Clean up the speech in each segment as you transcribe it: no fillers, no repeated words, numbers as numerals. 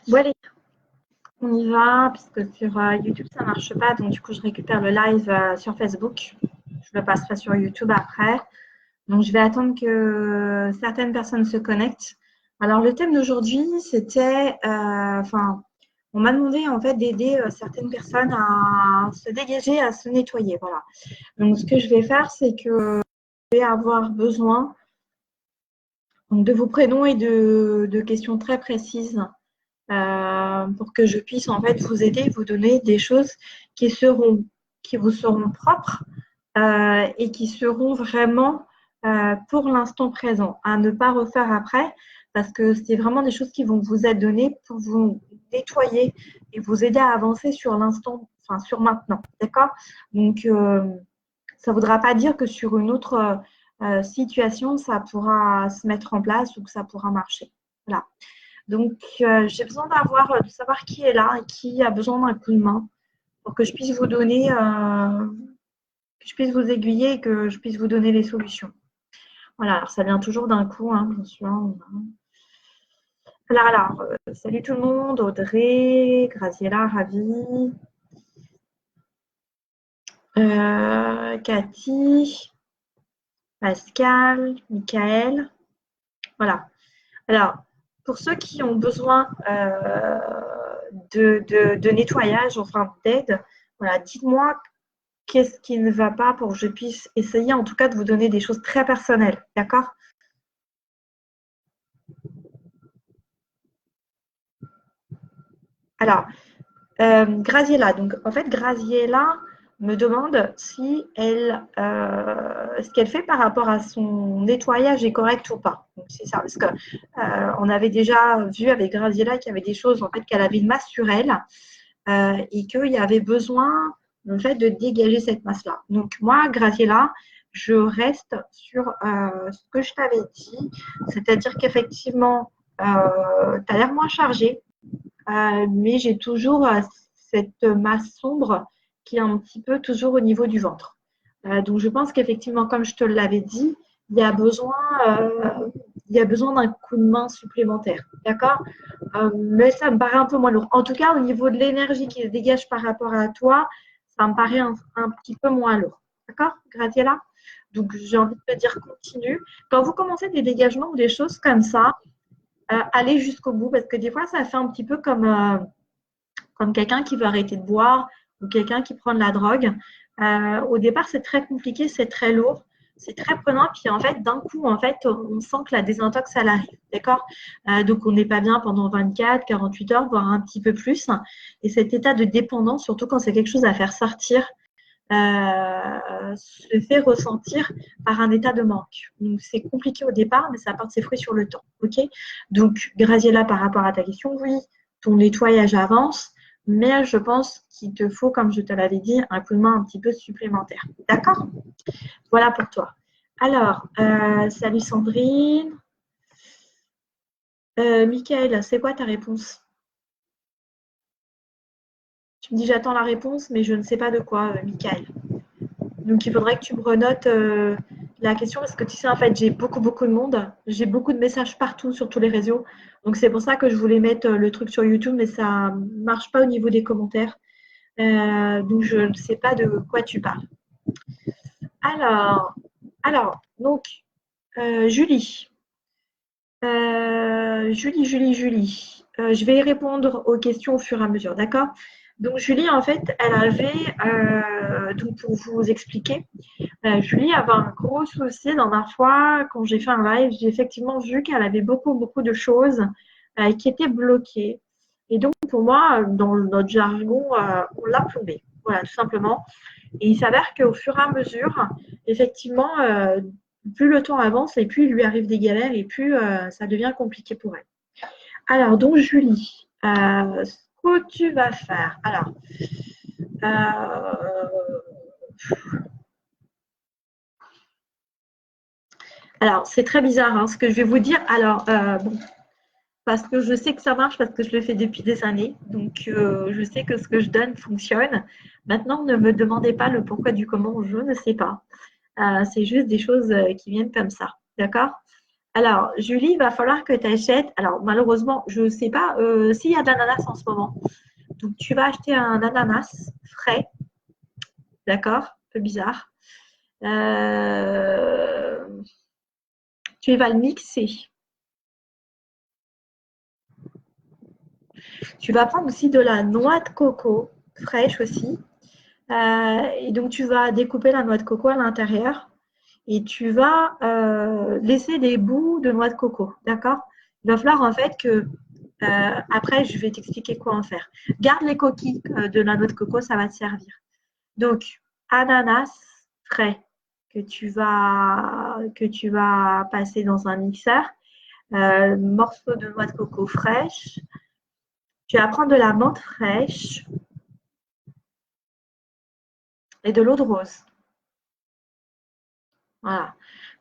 Bon, allez, on y va, puisque sur YouTube, ça ne marche pas. Donc, du coup, je récupère le live sur Facebook. Je le passerai sur YouTube après. Donc, je vais attendre que certaines personnes se connectent. Alors, le thème d'aujourd'hui, c'était, on m'a demandé en fait d'aider certaines personnes à se dégager, à se nettoyer. Voilà. Donc, ce que je vais faire, c'est que je vais avoir besoin donc, de vos prénoms et de questions très précises pour que je puisse en fait vous aider, vous donner des choses qui vous seront propres et qui seront vraiment pour l'instant présent, à ne pas refaire après, parce que c'est vraiment des choses qui vont vous être données pour vous nettoyer et vous aider à avancer sur l'instant, enfin sur maintenant, d'accord? Donc ça ne voudra pas dire que sur une autre situation, ça pourra se mettre en place ou que ça pourra marcher. Voilà. Donc, j'ai besoin de savoir qui est là et qui a besoin d'un coup de main pour que je puisse vous donner, que je puisse vous aiguiller et que je puisse vous donner les solutions. Voilà, alors ça vient toujours d'un coup, hein, bien sûr. Salut tout le monde, Audrey, Graziella, ravie. Cathy, Pascal, Michael. Voilà. Alors, pour ceux qui ont besoin de nettoyage, enfin d'aide, voilà, dites-moi qu'est-ce qui ne va pas pour que je puisse essayer en tout cas de vous donner des choses très personnelles, d'accord? Alors, Graziella, donc en fait, Graziella me demande si ce qu'elle fait par rapport à son nettoyage est correct ou pas. Donc, c'est ça, parce que on avait déjà vu avec Graziella qu'il y avait des choses en fait qu'elle avait une masse sur elle et qu'il y avait besoin en fait de dégager cette masse-là. Donc moi, Graziella, je reste sur ce que je t'avais dit, c'est-à-dire qu'effectivement, tu as l'air moins chargé, mais j'ai toujours cette masse sombre qui est un petit peu toujours au niveau du ventre. Donc je pense qu'effectivement, comme je te l'avais dit, il y a besoin, euh, il y a besoin d'un coup de main supplémentaire. D'accord? Mais ça me paraît un peu moins lourd. En tout cas, au niveau de l'énergie qui se dégage par rapport à toi, ça me paraît un petit peu moins lourd. D'accord, Graziella? Donc, j'ai envie de te dire continue. Quand vous commencez des dégagements ou des choses comme ça, allez jusqu'au bout parce que des fois, ça fait un petit peu comme quelqu'un qui veut arrêter de boire ou quelqu'un qui prend de la drogue. Au départ, c'est très compliqué, c'est très lourd, c'est très prenant. Puis en fait, d'un coup, en fait, on sent que la désintox, elle arrive. D'accord? Donc, on n'est pas bien pendant 24, 48 heures, voire un petit peu plus. Et cet état de dépendance, surtout quand c'est quelque chose à faire sortir, se fait ressentir par un état de manque. Donc, c'est compliqué au départ, mais ça porte ses fruits sur le temps. OK? Donc, Graziella, par rapport à ta question, oui, ton nettoyage avance, mais je pense qu'il te faut, comme je te l'avais dit, un coup de main un petit peu supplémentaire. D'accord? Voilà pour toi. Alors, salut Sandrine. Michael, c'est quoi ta réponse? Tu me dis j'attends la réponse, mais je ne sais pas de quoi, Michael. Donc, il faudrait que tu me renotes la question parce que tu sais, en fait, j'ai beaucoup de monde. J'ai beaucoup de messages partout sur tous les réseaux. Donc, c'est pour ça que je voulais mettre le truc sur YouTube, mais ça ne marche pas au niveau des commentaires. Donc, je ne sais pas de quoi tu parles. Alors, donc, Julie. Julie. Je vais y répondre aux questions au fur et à mesure, d'accord? Donc, Julie, en fait, elle avait, donc pour vous expliquer, Julie avait un gros souci la dernière fois quand j'ai fait un live. J'ai effectivement vu qu'elle avait beaucoup de choses qui étaient bloquées. Et donc, pour moi, dans notre jargon, on l'a plombée. Voilà, tout simplement. Et il s'avère qu'au fur et à mesure, effectivement, plus le temps avance et plus il lui arrive des galères et plus ça devient compliqué pour elle. Alors, donc, Julie, ce que tu vas faire. Euh, alors c'est très bizarre hein, ce que je vais vous dire. Alors, bon, parce que je sais que ça marche, parce que je le fais depuis des années. Donc, je sais que ce que je donne fonctionne. Maintenant, ne me demandez pas le pourquoi du comment, je ne sais pas. C'est juste des choses qui viennent comme ça. D'accord? Alors, Julie, il va falloir que tu achètes. Alors, malheureusement, je ne sais pas s'il y a de l'ananas en ce moment. Donc, tu vas acheter un ananas frais, d'accord? Un peu bizarre. Euh, Tu vas le mixer. Tu vas prendre aussi de la noix de coco fraîche aussi. Et donc, tu vas découper la noix de coco à l'intérieur et tu vas laisser des bouts de noix de coco. D'accord? Il va falloir en fait que, après, je vais t'expliquer quoi en faire. Garde les coquilles de la noix de coco, ça va te servir. Donc, ananas frais que tu vas passer dans un mixeur. Morceau de noix de coco fraîche. Tu vas prendre de la menthe fraîche et de l'eau de rose. Voilà.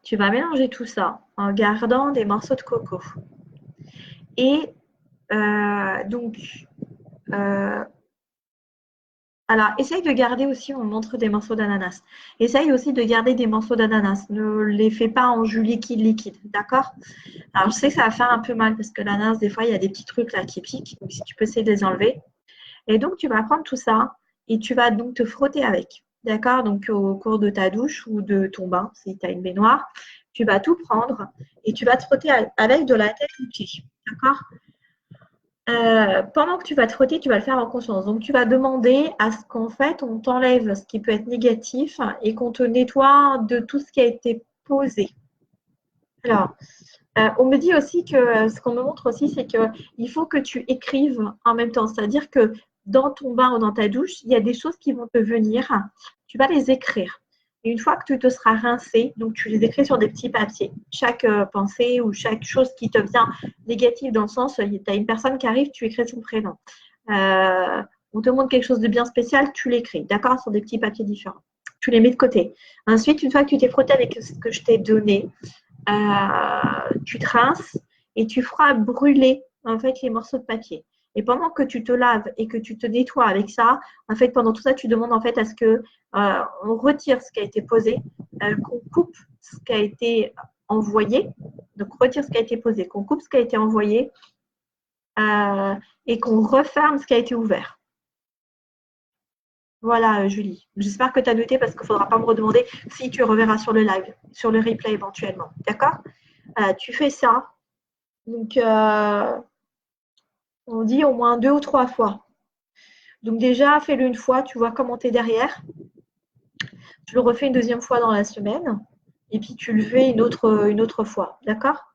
Tu vas mélanger tout ça en gardant des morceaux de coco. Et donc, euh, alors, essaye de garder aussi, on montre des morceaux d'ananas. Essaye aussi de garder des morceaux d'ananas. Ne les fais pas en jus liquide, d'accord? Alors, je sais que ça va faire un peu mal parce que l'ananas, des fois, il y a des petits trucs là qui piquent. Donc, si tu peux essayer de les enlever. Et donc, tu vas prendre tout ça et tu vas donc te frotter avec. D'accord? Donc, au cours de ta douche ou de ton bain, si tu as une baignoire, tu vas tout prendre et tu vas te frotter avec de la tête aux pieds. D'accord? Pendant que tu vas te frotter, tu vas le faire en conscience. Donc, tu vas demander à ce qu'en fait, on t'enlève ce qui peut être négatif et qu'on te nettoie de tout ce qui a été posé. Alors, on me dit aussi que ce qu'on me montre aussi, c'est qu'il faut que tu écrives en même temps. C'est-à-dire que dans ton bain ou dans ta douche, il y a des choses qui vont te venir. Tu vas les écrire. Et une fois que tu te seras rincé, donc tu les écris sur des petits papiers. Chaque pensée ou chaque chose qui te vient négative dans le sens, tu as une personne qui arrive, tu écris son prénom. On te montre quelque chose de bien spécial, tu l'écris, d'accord, sur des petits papiers différents. Tu les mets de côté. Ensuite, une fois que tu t'es frotté avec ce que je t'ai donné, tu te rinces et tu feras brûler en fait les morceaux de papier. Et pendant que tu te laves et que tu te nettoies avec ça, en fait, pendant tout ça, tu demandes en fait à ce que on retire ce qui a été posé, qu'on coupe ce qui a été envoyé. Donc, retire ce qui a été posé, qu'on coupe ce qui a été envoyé et qu'on referme ce qui a été ouvert. Voilà, Julie. J'espère que tu as noté parce qu'il ne faudra pas me redemander si tu reverras sur le live, sur le replay éventuellement. D'accord? Tu fais ça. Donc, on dit au moins 2 ou 3 fois. Donc, déjà, fais-le une fois, tu vois comment tu es derrière. Tu le refais une deuxième fois dans la semaine. Et puis, tu le fais une autre fois. D'accord?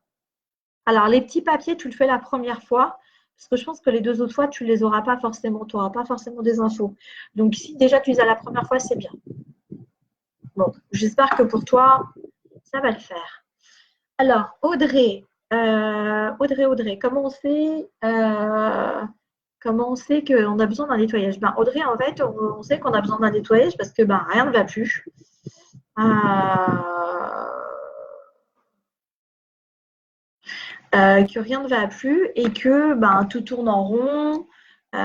Alors, les petits papiers, tu le fais la première fois. Parce que je pense que les 2 autres fois, tu ne les auras pas forcément. Tu n'auras pas forcément des infos. Donc, si déjà tu les as la première fois, c'est bien. Bon, j'espère que pour toi, ça va le faire. Alors, Audrey, comment on sait qu'on a besoin d'un nettoyage? Ben, Audrey, en fait, on sait qu'on a besoin d'un nettoyage parce que ben, rien ne va plus. Que rien ne va plus et que ben, tout tourne en rond, qu'il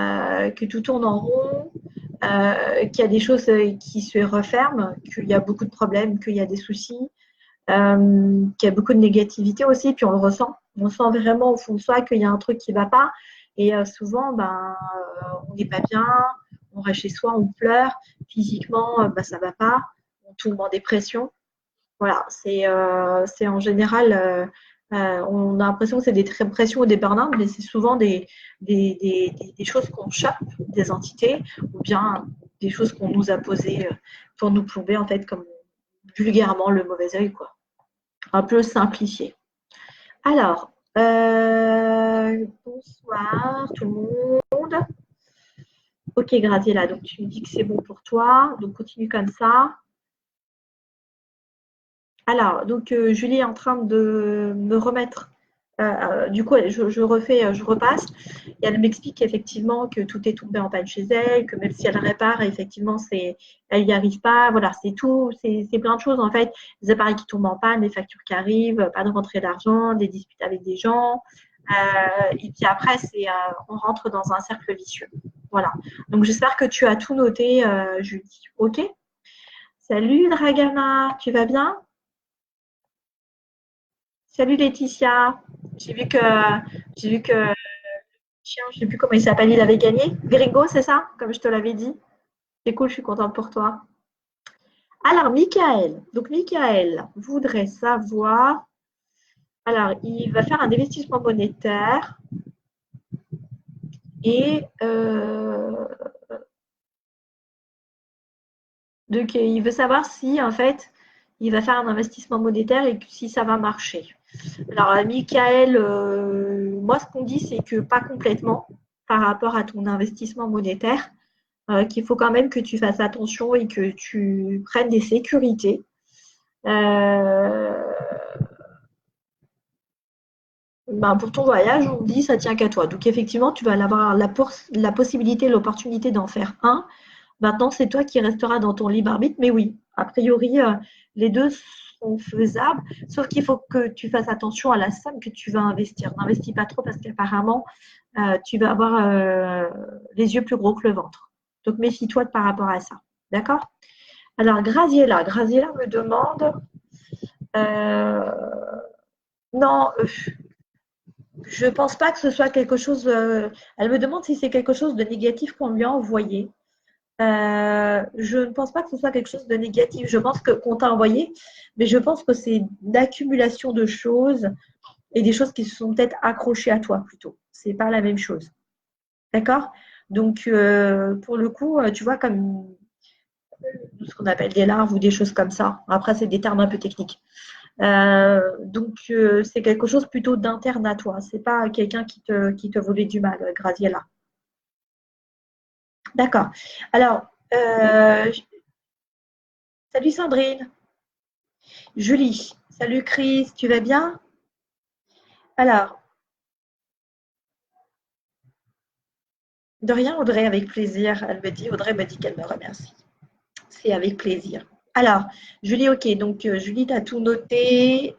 y a des choses qui se referment, qu'il y a beaucoup de problèmes, qu'il y a des soucis, qu'il y a beaucoup de négativité aussi, puis on le ressent. On sent vraiment au fond de soi qu'il y a un truc qui ne va pas. Et souvent, ben, on n'est pas bien, on reste chez soi, on pleure. Physiquement, ben, ça ne va pas, on tombe en dépression. Voilà, c'est en général, on a l'impression que c'est des dépressions ou des burn-out, mais c'est souvent des choses qu'on chope, des entités, ou bien des choses qu'on nous a posées pour nous plomber, en fait, comme vulgairement le mauvais œil, quoi. Un peu simplifié. Alors, bonsoir tout le monde. Ok, Graziella, donc tu me dis que c'est bon pour toi, donc continue comme ça. Alors, donc Julie est en train de me remettre. Du coup, je repasse. Et elle m'explique effectivement que tout est tombé en panne chez elle, que même si elle répare, effectivement, elle n'y arrive pas. Voilà, c'est tout, c'est plein de choses en fait. Des appareils qui tombent en panne, des factures qui arrivent, pas de rentrée d'argent, des disputes avec des gens. Et puis après, on rentre dans un cercle vicieux. Voilà. Donc j'espère que tu as tout noté, Julie. Ok? Salut Dragana, tu vas bien? Salut Laetitia. J'ai vu que le chien, je ne sais plus comment il s'appelle, il avait gagné. Gringo, c'est ça? Comme je te l'avais dit. C'est cool, je suis contente pour toi. Alors, Michael. Donc, Michael voudrait savoir. Alors, il va faire un investissement monétaire et donc il veut savoir si en fait il va faire un investissement monétaire et si ça va marcher. Alors, Michael, moi ce qu'on dit c'est que pas complètement par rapport à ton investissement monétaire, qu'il faut quand même que tu fasses attention et que tu prennes des sécurités. Euh, Ben, pour ton voyage, on dit ça tient qu'à toi. Donc effectivement, tu vas avoir la possibilité, l'opportunité d'en faire un. Maintenant, c'est toi qui resteras dans ton libre arbitre. Mais oui, a priori, les deux sont faisables. Sauf qu'il faut que tu fasses attention à la somme que tu vas investir. N'investis pas trop parce qu'apparemment, tu vas avoir les yeux plus gros que le ventre. Donc méfie-toi par rapport à ça. D'accord? Alors, Graziella me demande, euh, non, je pense pas que ce soit quelque chose. Elle me demande si c'est quelque chose de négatif qu'on lui a envoyé. Je ne pense pas que ce soit quelque chose de négatif. Je pense que qu'on t'a envoyé, mais je pense que c'est l'accumulation de choses et des choses qui se sont peut-être accrochées à toi plutôt. C'est pas la même chose. D'accord? Donc pour le coup, tu vois comme ce qu'on appelle des larves ou des choses comme ça. Après, c'est des termes un peu techniques. Donc c'est quelque chose plutôt d'interne à toi. C'est pas quelqu'un qui te voulait du mal, Graziella. D'accord. Alors, salut Sandrine, Julie, salut Chris, tu vas bien? Alors, de rien Audrey, avec plaisir. Audrey me dit qu'elle me remercie. C'est avec plaisir. Alors, Julie, ok, donc Julie, tu as tout noté.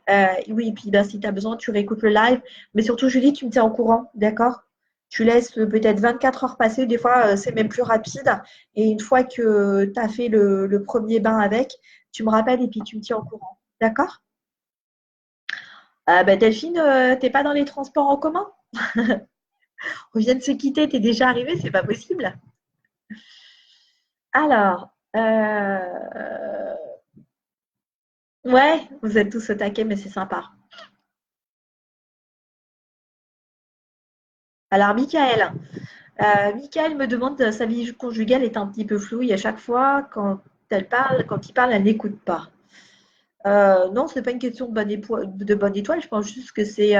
Oui, puis ben, si tu as besoin, tu réécoutes le live. Mais surtout, Julie, tu me tiens au courant, d'accord? Tu laisses peut-être 24 heures passer, des fois, c'est même plus rapide. Et une fois que tu as fait le premier bain avec, tu me rappelles et puis tu me tiens au courant, d'accord? Ah, bah, Delphine, t'es pas dans les transports en commun? On vient de se quitter, t'es déjà arrivée, c'est pas possible. Alors, ouais, vous êtes tous au taquet, mais c'est sympa. Alors, Michael me demande sa vie conjugale est un petit peu floue et à chaque fois, quand il parle, elle n'écoute pas. Non, c'est pas une question de bonne étoile. Je pense juste que c'est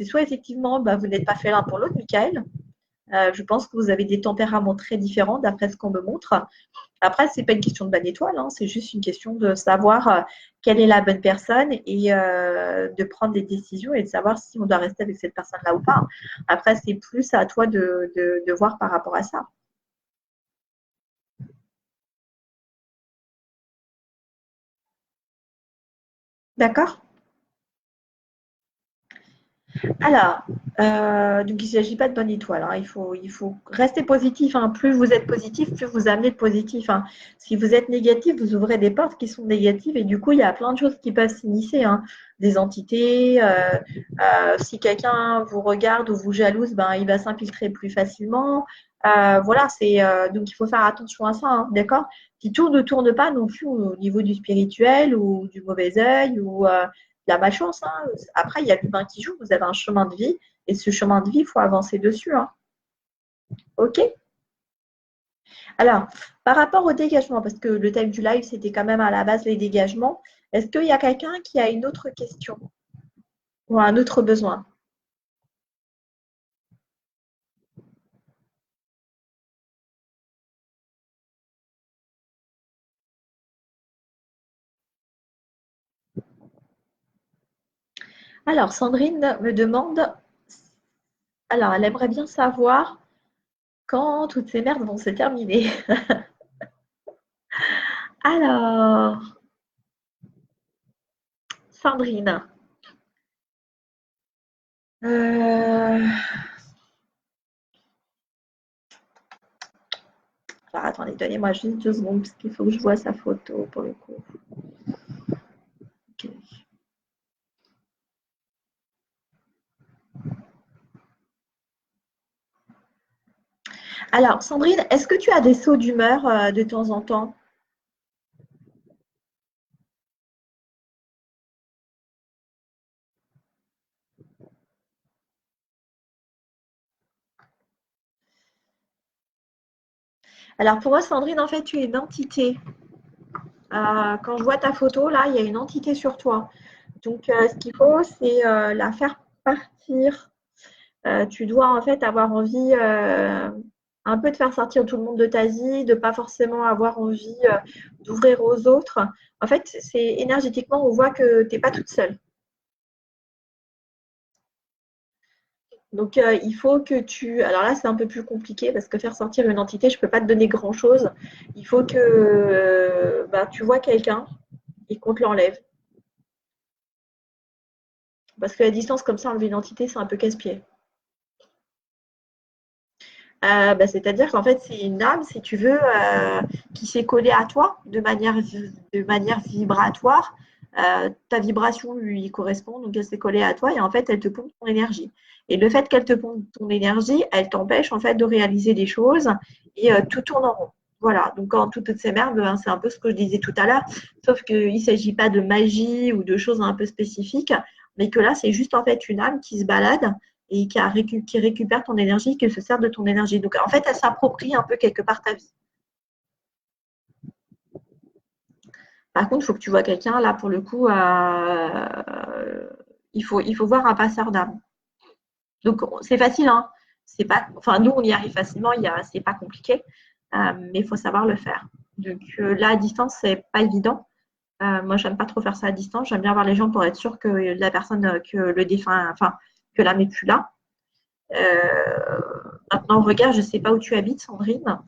soit effectivement, vous n'êtes pas fait l'un pour l'autre, Michael. Je pense que vous avez des tempéraments très différents d'après ce qu'on me montre. Après, c'est pas une question de bonne étoile, hein, c'est juste une question de savoir quelle est la bonne personne et de prendre des décisions et de savoir si on doit rester avec cette personne-là ou pas. Après, c'est plus à toi de voir par rapport à ça. D'accord? Alors, donc il ne s'agit pas de bonne étoile, hein. Il faut rester positif, hein. Plus vous êtes positif, plus vous amenez de positif, hein. Si vous êtes négatif, vous ouvrez des portes qui sont négatives et du coup, il y a plein de choses qui peuvent s'initier, hein. Des entités, si quelqu'un vous regarde ou vous jalouse, ben, il va s'infiltrer plus facilement. Voilà, donc il faut faire attention à ça, hein, d'accord? Puis tout ne tourne pas non plus au niveau du spirituel ou du mauvais œil ou la malchance, hein. Après, il y a l'humain qui joue. Vous avez un chemin de vie et ce chemin de vie, il faut avancer dessus, hein. OK? Alors, par rapport au dégagement, parce que le thème du live, c'était quand même à la base les dégagements, est-ce qu'il y a quelqu'un qui a une autre question ou un autre besoin? Alors, Sandrine me demande, alors, elle aimerait bien savoir quand toutes ces merdes vont se terminer. Alors, Sandrine, euh, alors attendez, donnez-moi juste 2 secondes parce qu'il faut que je vois sa photo pour le coup. Ok. Alors, Sandrine, est-ce que tu as des sauts d'humeur de temps en temps? Alors, pour moi, Sandrine, en fait, tu es une entité. Quand je vois ta photo, là, il y a une entité sur toi. Donc, ce qu'il faut, c'est la faire partir. Tu dois, en fait, avoir envie un peu de faire sortir tout le monde de ta vie, de pas forcément avoir envie d'ouvrir aux autres. En fait, c'est énergétiquement, on voit que tu n'es pas toute seule. Donc, il faut que tu. Alors là, c'est un peu plus compliqué parce que faire sortir une entité, je ne peux pas te donner grand-chose. Il faut que bah, tu vois quelqu'un et qu'on te l'enlève. Parce que la distance, comme ça, enlever une entité, c'est un peu casse-pied. Bah, c'est-à-dire qu'en fait, c'est une âme, si tu veux, qui s'est collée à toi de manière vibratoire. Ta vibration lui correspond, donc elle s'est collée à toi et en fait, elle te pompe ton énergie. Et le fait qu'elle te pompe ton énergie, elle t'empêche en fait de réaliser des choses et tout tourne en rond. Voilà, donc en toutes ces merdes, hein, c'est un peu ce que je disais tout à l'heure, sauf qu'il ne s'agit pas de magie ou de choses un peu spécifiques, mais que là, c'est juste en fait une âme qui se balade et qui récupère ton énergie, qui se sert de ton énergie. Donc, en fait, elle s'approprie un peu quelque part ta vie. Par contre, il faut que tu vois quelqu'un, là, pour le coup, il faut voir un passeur d'âme. Donc, c'est facile, hein. C'est pas, enfin, nous, on y arrive facilement, c'est pas compliqué, mais il faut savoir le faire. Donc, là, à distance, c'est pas évident. Moi, j'aime pas trop faire ça à distance. J'aime bien voir les gens pour être sûr que la personne, que le défunt, enfin, que l'âme n'est plus là. Maintenant, regarde, je ne sais pas où tu habites, Sandrine.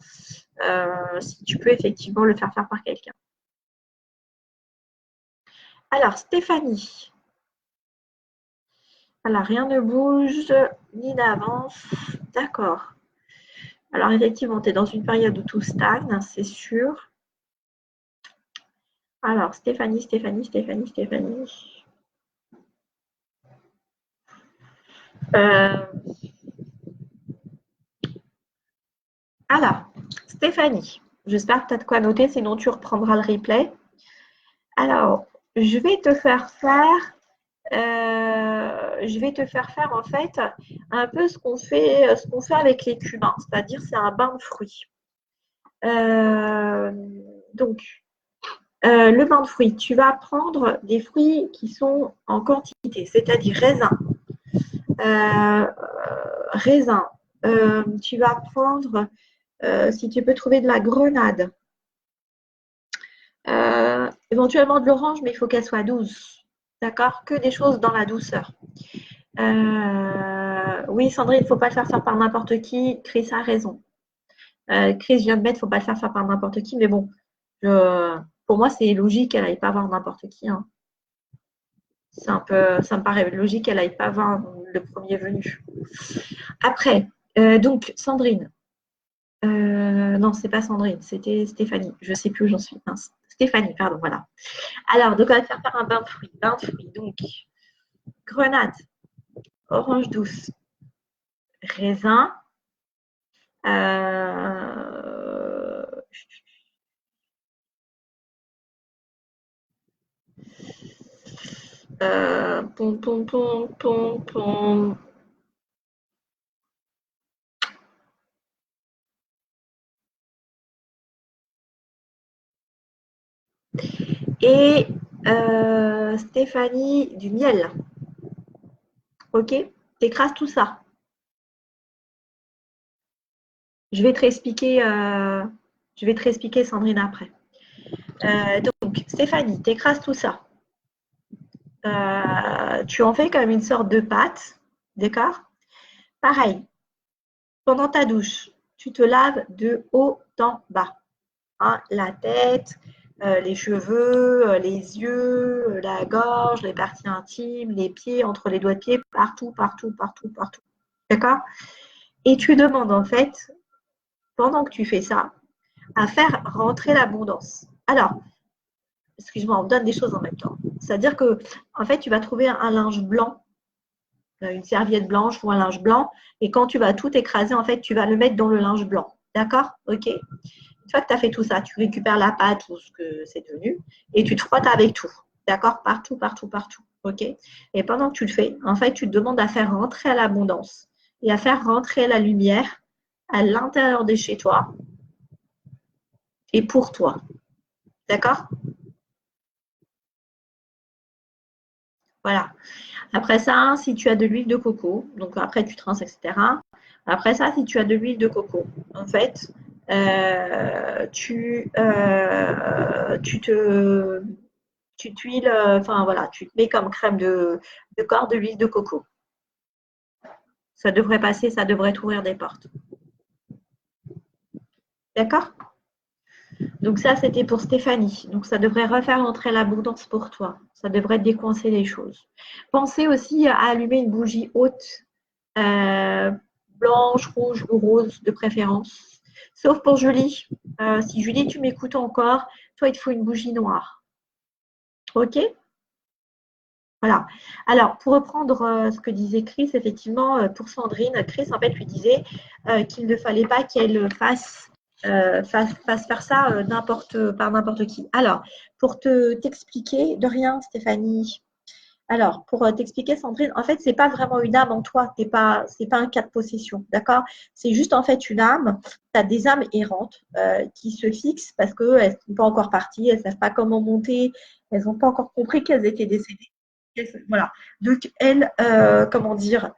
Si tu peux effectivement le faire faire par quelqu'un. Alors, Stéphanie. Alors, rien ne bouge ni n'avance. D'accord. Alors, effectivement, tu es dans une période où tout stagne, c'est sûr. Alors, Stéphanie. Euh, alors, Stéphanie, j'espère que tu as de quoi noter, sinon tu reprendras le replay. Alors, je vais te faire faire je vais te faire faire en fait un peu ce qu'on fait avec les cubains, c'est-à-dire c'est un bain de fruits. Euh, donc, le bain de fruits, tu vas prendre des fruits qui sont en quantité, c'est-à-dire euh, raisin. Tu vas prendre, si tu peux trouver de la grenade, éventuellement de l'orange, mais il faut qu'elle soit douce. D'accord? Que des choses dans la douceur. Oui, Sandrine, il ne faut pas le faire faire par n'importe qui. Chris a raison. Chris vient de mettre, il ne faut pas le faire faire par n'importe qui. Mais bon, pour moi, c'est logique qu'elle n'aille pas voir n'importe qui, hein. Ça me paraît logique qu'elle n'aille pas voir le premier venu. Après, donc, Sandrine. Non, c'est pas Sandrine, c'était Stéphanie. Je ne sais plus où j'en suis. Mince. Stéphanie, pardon, voilà. Alors, donc, on va te faire faire un bain de fruits. Bain de fruits. Donc, grenade, orange douce, raisin, Euh, pom, pom, pom, pom, pom. Et Stéphanie, du miel. Ok? T'écrases tout ça. Je vais te réexpliquer, Sandrine après. Donc, Stéphanie, t'écrases tout ça. Tu en fais comme une sorte de pâte. D'accord? Pareil, pendant ta douche, tu te laves de haut en bas, hein, la tête, les cheveux, les yeux, la gorge, les parties intimes, les pieds, entre les doigts de pied, partout, partout, partout, partout. D'accord? Et tu demandes en fait, pendant que tu fais ça, à faire rentrer l'abondance. Alors, excuse-moi, on donne des choses en même temps. C'est-à-dire que, en fait, tu vas trouver un linge blanc, une serviette blanche ou un linge blanc. Et quand tu vas tout écraser, en fait, tu vas le mettre dans le linge blanc. D'accord? OK? Une fois que tu as fait tout ça, tu récupères la pâte ou ce que c'est devenu et tu te frottes avec tout. D'accord? Partout, partout, partout. OK? Et pendant que tu le fais, en fait, tu te demandes à faire rentrer l'abondance et à faire rentrer la lumière à l'intérieur de chez toi et pour toi. D'accord? Voilà. Après ça, si tu as de l'huile de coco, donc après tu rinces, etc. Après ça, si tu as de l'huile de coco, en fait, tu t'huiles, enfin voilà, tu te mets comme crème de corps de l'huile de coco. Ça devrait passer, ça devrait t'ouvrir des portes. D'accord? Donc ça, c'était pour Stéphanie. Donc ça devrait refaire entrer l'abondance pour toi. Ça devrait décoincer les choses. Pensez aussi à allumer une bougie haute, euh, blanche, rouge ou rose de préférence. Sauf pour Julie. Si Julie, tu m'écoutes encore, toi, il te faut une bougie noire. OK? Voilà. Alors, pour reprendre ce que disait Chris, effectivement, pour Sandrine, Chris, en fait, lui disait qu'il ne fallait pas qu'elle fasse faire ça par n'importe qui. Alors, pour t'expliquer, de rien, Stéphanie. Alors, pour t'expliquer, Sandrine, en fait, c'est pas vraiment une âme en toi, c'est pas un cas de possession, d'accord? C'est juste en fait une âme. Tu as des âmes errantes qui se fixent parce qu'elles ne sont pas encore parties, elles ne savent pas comment monter, elles n'ont pas encore compris qu'elles étaient décédées. Voilà. Donc, elles, comment dire,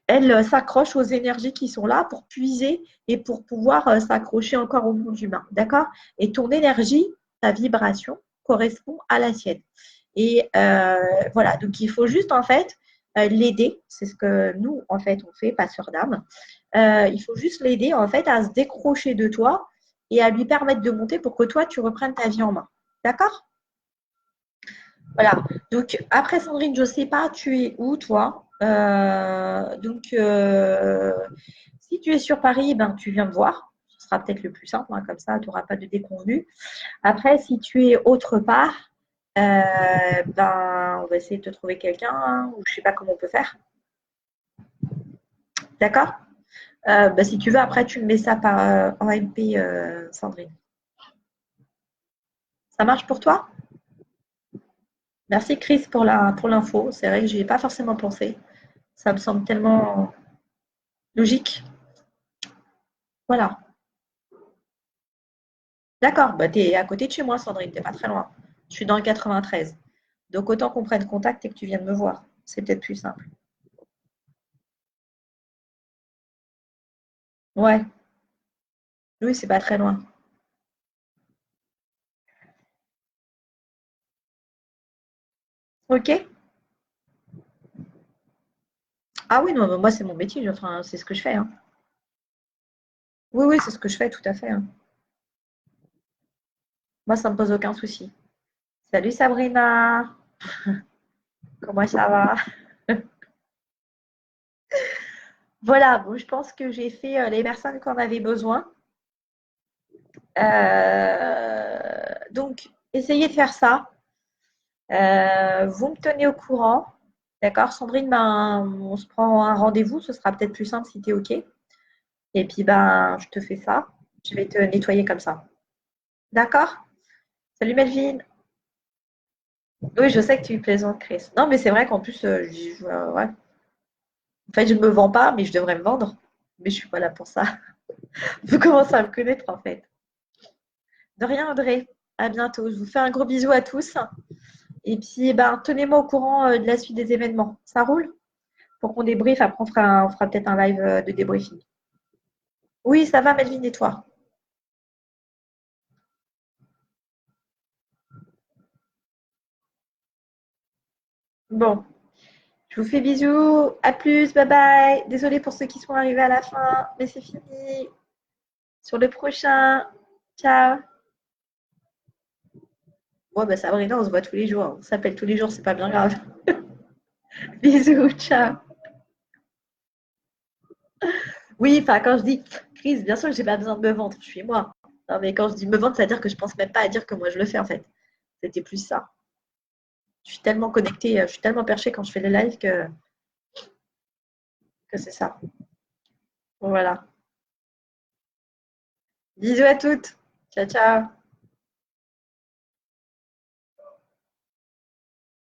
elles s'accrochent aux énergies qui sont là pour puiser et pour pouvoir s'accrocher encore au monde humain, d'accord? Et ton énergie, ta vibration correspond à la sienne. Et voilà, donc il faut juste en fait l'aider, c'est ce que nous en fait on fait, passeur d'âme. Il faut juste l'aider en fait à se décrocher de toi et à lui permettre de monter pour que toi tu reprennes ta vie en main. D'accord? Voilà. Donc après Sandrine, je ne sais pas, tu es où toi? Si tu es sur Paris, ben tu viens me voir. Ce sera peut-être le plus simple, hein, comme ça, tu n'auras pas de déconvenue. Après, si tu es autre part, ben, on va essayer de te trouver quelqu'un, hein, ou je ne sais pas comment on peut faire. D'accord? Ben, si tu veux, après, tu me mets ça en MP, Sandrine. Ça marche pour toi? Merci Chris pour l'info. C'est vrai que je n'y ai pas forcément pensé. Ça me semble tellement logique. Voilà. D'accord. Bah, tu es à côté de chez moi, Sandrine. Tu n'es pas très loin. Je suis dans le 93. Donc, autant qu'on prenne contact et que tu viennes me voir. C'est peut-être plus simple. Ouais. Oui, c'est pas très loin. Ok. Ah oui, non, mais moi, c'est mon métier. Enfin, c'est ce que je fais, hein. Oui, oui, c'est ce que je fais, tout à fait, hein. Moi, ça me pose aucun souci. Salut Sabrina. Comment ça va? Voilà, bon, je pense que j'ai fait les personnes qu'on avait besoin. Donc, essayez de faire ça. Vous me tenez au courant. D'accord, Sandrine, ben, on se prend un rendez-vous. Ce sera peut-être plus simple si tu es OK. Et puis, ben, je te fais ça. Je vais te nettoyer comme ça. D'accord? Salut Melvin. Oui, je sais que tu plaisantes, Chris. Non, mais c'est vrai qu'en plus, ouais. En fait, je ne me vends pas, mais je devrais me vendre. Mais je ne suis pas là pour ça. Vous commencez à me connaître, en fait. De rien, Audrey. À bientôt. Je vous fais un gros bisou à tous. Et puis, ben, tenez-moi au courant de la suite des événements. Ça roule? Pour qu'on débriefe. Après, on fera peut-être un live de débriefing. Oui, ça va, Melvin, et toi? Bon, je vous fais bisous. À plus. Bye bye. Désolée pour ceux qui sont arrivés à la fin, mais c'est fini. Sur le prochain. Ciao. Bon, bah, Sabrina, on se voit tous les jours. On s'appelle tous les jours, c'est pas bien grave. Bisous, ciao. Oui, enfin, quand je dis Chris, bien sûr que j'ai pas besoin de me vendre, je suis moi. Non, mais quand je dis me vendre, c'est-à-dire que je pense même pas à dire que moi je le fais en fait. C'était plus ça. Je suis tellement connectée, je suis tellement perchée quand je fais les lives que c'est ça. Voilà. Bisous à toutes. Ciao, ciao.